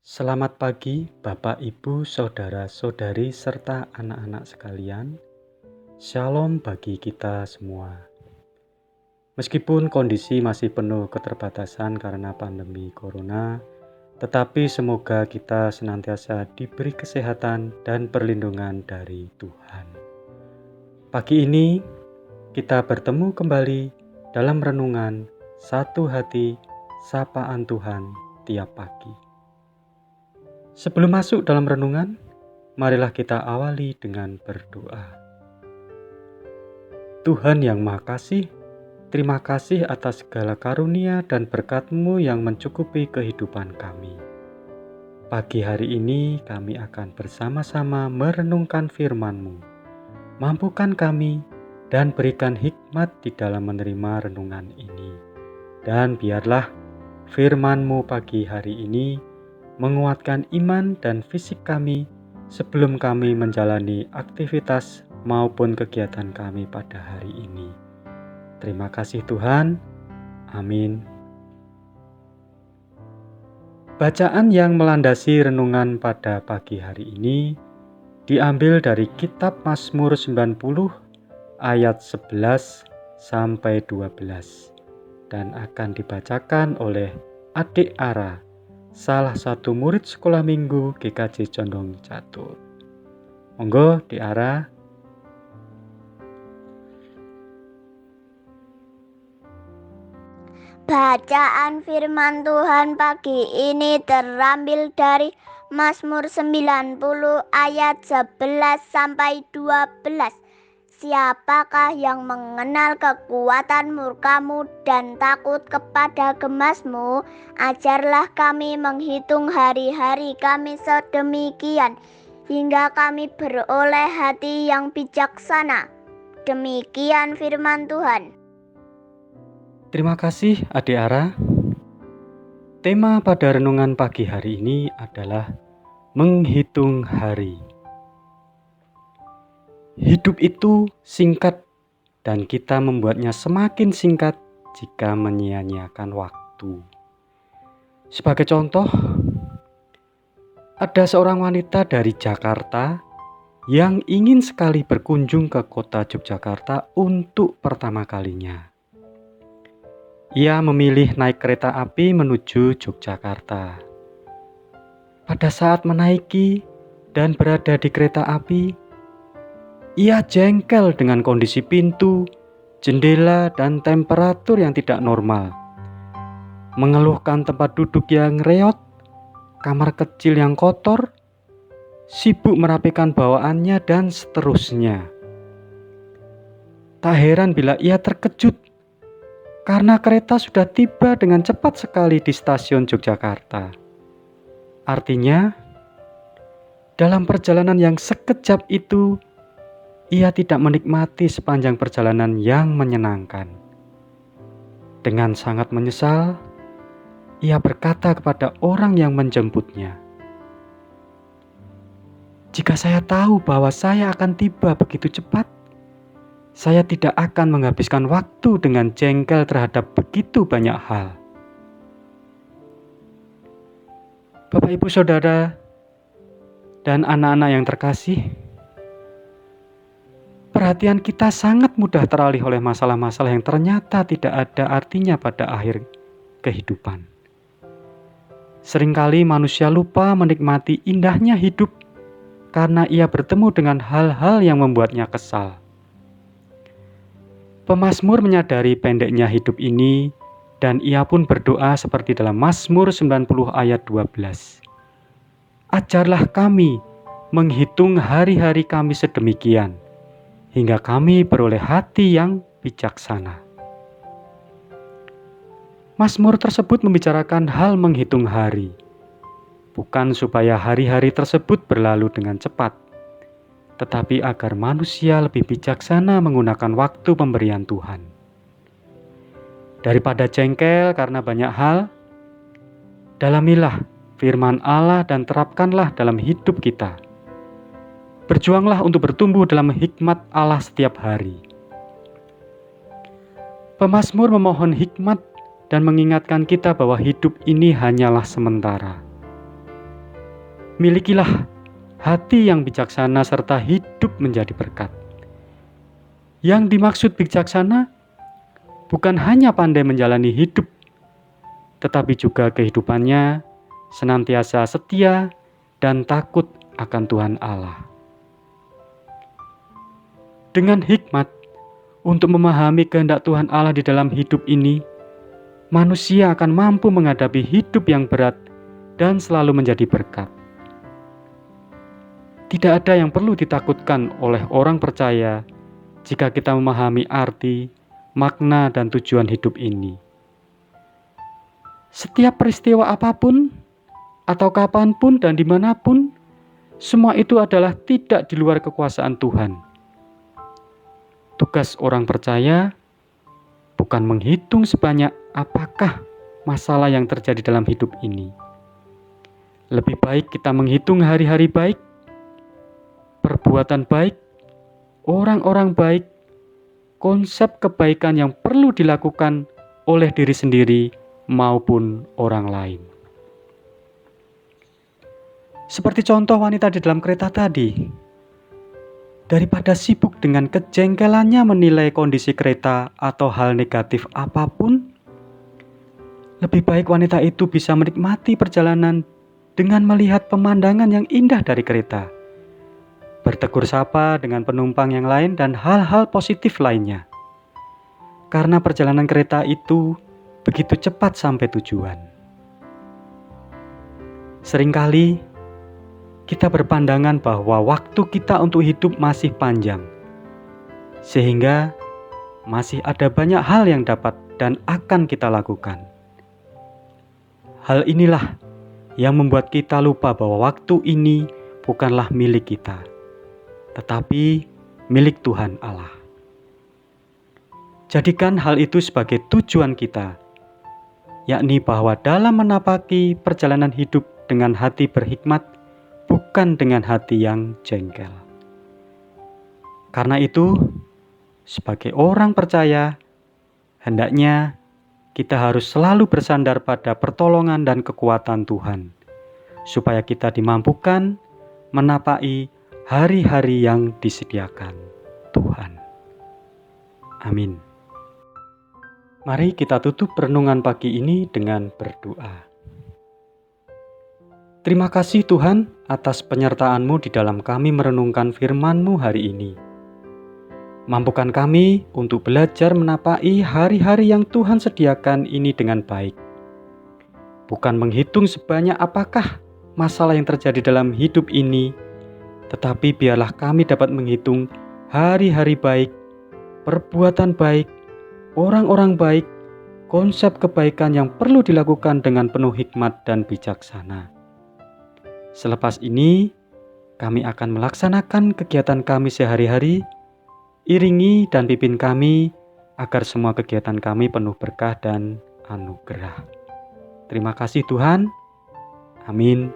Selamat pagi, Bapak, Ibu, saudara-saudari, serta anak-anak sekalian. Shalom bagi kita semua. Meskipun kondisi masih penuh keterbatasan karena pandemi corona, tetapi semoga kita senantiasa diberi kesehatan dan perlindungan dari Tuhan. Pagi ini kita bertemu kembali dalam renungan Satu Hati Sapaan Tuhan tiap pagi. Sebelum masuk dalam renungan, marilah kita awali dengan berdoa. Tuhan yang Maha Kasih, terima kasih atas segala karunia dan berkat-Mu yang mencukupi kehidupan kami. Pagi hari ini kami akan bersama-sama merenungkan firman-Mu. Mampukan kami dan berikan hikmat di dalam menerima renungan ini. Dan biarlah firman-Mu pagi hari ini menguatkan iman dan fisik kami sebelum kami menjalani aktivitas maupun kegiatan kami pada hari ini. Terima kasih Tuhan. Amin. Bacaan yang melandasi renungan pada pagi hari ini diambil dari kitab Mazmur 90 ayat 11 sampai 12 dan akan dibacakan oleh Adik Ara, salah satu murid sekolah minggu GKJ Condong Catur. Monggo Dik Ara. Bacaan firman Tuhan pagi ini terambil dari Mazmur 90 ayat 11 sampai 12. Siapakah yang mengenal kekuatan murka-Mu dan takut kepada gemas-Mu? Ajarlah kami menghitung hari-hari kami sedemikian, hingga kami beroleh hati yang bijaksana. Demikian firman Tuhan. Terima kasih Adik Ara. Tema pada renungan pagi hari ini adalah menghitung hari. Hidup itu singkat dan kita membuatnya semakin singkat jika menyia-nyiakan waktu. Sebagai contoh, ada seorang wanita dari Jakarta yang ingin sekali berkunjung ke kota Yogyakarta untuk pertama kalinya. Ia memilih naik kereta api menuju Yogyakarta. Pada saat menaiki dan berada di kereta api, ia jengkel dengan kondisi pintu, jendela, dan temperatur yang tidak normal. Mengeluhkan tempat duduk yang reot, kamar kecil yang kotor, sibuk merapikan bawaannya, dan seterusnya. Tak heran bila ia terkejut karena kereta sudah tiba dengan cepat sekali di stasiun Yogyakarta. Artinya, dalam perjalanan yang sekejap itu, ia tidak menikmati sepanjang perjalanan yang menyenangkan. Dengan sangat menyesal, ia berkata kepada orang yang menjemputnya, "Jika saya tahu bahwa saya akan tiba begitu cepat, saya tidak akan menghabiskan waktu dengan jengkel terhadap begitu banyak hal." Bapak, Ibu, Saudara, dan anak-anak yang terkasih, perhatian kita sangat mudah teralih oleh masalah-masalah yang ternyata tidak ada artinya pada akhir kehidupan. Seringkali manusia lupa menikmati indahnya hidup karena ia bertemu dengan hal-hal yang membuatnya kesal. Pemazmur menyadari pendeknya hidup ini dan ia pun berdoa seperti dalam Mazmur 90 ayat 12. Ajarlah kami menghitung hari-hari kami sedemikian, hingga kami beroleh hati yang bijaksana. Mazmur tersebut membicarakan hal menghitung hari, bukan supaya hari-hari tersebut berlalu dengan cepat, tetapi agar manusia lebih bijaksana menggunakan waktu pemberian Tuhan. Daripada jengkel karena banyak hal, dalamilah firman Allah dan terapkanlah dalam hidup kita. Berjuanglah untuk bertumbuh dalam hikmat Allah setiap hari. Pemazmur memohon hikmat dan mengingatkan kita bahwa hidup ini hanyalah sementara. Milikilah hati yang bijaksana serta hidup menjadi berkat. Yang dimaksud bijaksana bukan hanya pandai menjalani hidup, tetapi juga kehidupannya senantiasa setia dan takut akan Tuhan Allah. Dengan hikmat untuk memahami kehendak Tuhan Allah di dalam hidup ini, manusia akan mampu menghadapi hidup yang berat dan selalu menjadi berkat. Tidak ada yang perlu ditakutkan oleh orang percaya jika kita memahami arti, makna, dan tujuan hidup ini. Setiap peristiwa apapun, atau kapanpun dan dimanapun, semua itu adalah tidak di luar kekuasaan Tuhan. Tugas orang percaya bukan menghitung sebanyak apakah masalah yang terjadi dalam hidup ini. Lebih baik kita menghitung hari-hari baik, perbuatan baik, orang-orang baik, konsep kebaikan yang perlu dilakukan oleh diri sendiri maupun orang lain. Seperti contoh wanita di dalam kereta tadi, daripada sibuk dengan kejengkelannya menilai kondisi kereta atau hal negatif apapun, lebih baik wanita itu bisa menikmati perjalanan dengan melihat pemandangan yang indah dari kereta, bertegur sapa dengan penumpang yang lain dan hal-hal positif lainnya. Karena perjalanan kereta itu begitu cepat sampai tujuan. Seringkali kita berpandangan bahwa waktu kita untuk hidup masih panjang, sehingga masih ada banyak hal yang dapat dan akan kita lakukan. Hal inilah yang membuat kita lupa bahwa waktu ini bukanlah milik kita, tetapi milik Tuhan Allah. Jadikan hal itu sebagai tujuan kita, yakni bahwa dalam menapaki perjalanan hidup dengan hati berhikmat, bukan dengan hati yang jengkel. Karena itu, sebagai orang percaya, hendaknya kita harus selalu bersandar pada pertolongan dan kekuatan Tuhan, supaya kita dimampukan menapaki hari-hari yang disediakan Tuhan. Amin. Mari kita tutup renungan pagi ini dengan berdoa. Terima kasih Tuhan atas penyertaan-Mu di dalam kami merenungkan firman-Mu hari ini. Mampukan kami untuk belajar menapaki hari-hari yang Tuhan sediakan ini dengan baik. Bukan menghitung sebanyak apakah masalah yang terjadi dalam hidup ini, tetapi biarlah kami dapat menghitung hari-hari baik, perbuatan baik, orang-orang baik, konsep kebaikan yang perlu dilakukan dengan penuh hikmat dan bijaksana. Selepas ini, kami akan melaksanakan kegiatan kami sehari-hari. Iringi dan pimpin kami agar semua kegiatan kami penuh berkah dan anugerah. Terima kasih Tuhan. Amin.